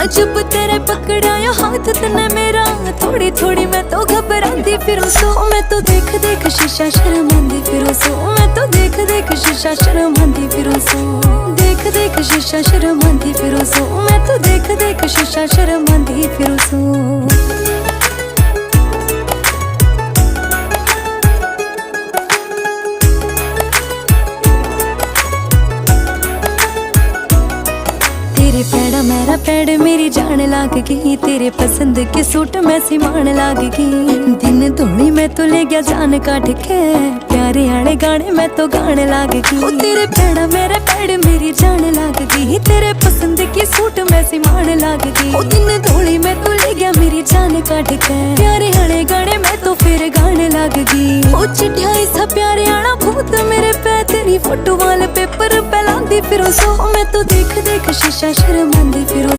जब तेरे पकड़ाया हाथ तने मेरा, थोड़ी थोड़ी मैं तो घबराती फिरूं सो। मैं तो देख देख शीशा शर्मांदी फिरूं सो। मैं तो देख देख शीशा शर्मांदी फिरूं सो। देख देख शीशा शर्मांदी फिरूं सो। मैं तो देख देख शीशा शर्मांदी फिरूं सो। तेरे पैड़ा मेरा पैड़ मेरी जान लाग गई, तेरे पसंद के सूट मैं सिमान लाग गई। दिन धोनी मैं तो ले गया जान काट के, प्यारे आले गाने मैं तो गाने लाग गई। तेरे पैड़ा मेरा पैड़ मेरी जान लाग गई, तेरे पसंद के सूट मैं सिमान लाग गई। दिन धोनी मैं तो ले गया मेरी जान काट के, प्यारे आले गाने मैं तो फिर गाने लाग गई। ओ चिट्ठियां सा प्यारे आना भूत मेरे पे, तेरी फोटो वाले पेपर पे लांदी फिरो सो। मैं तो देख देख शीशा शर्मांदी फिरो।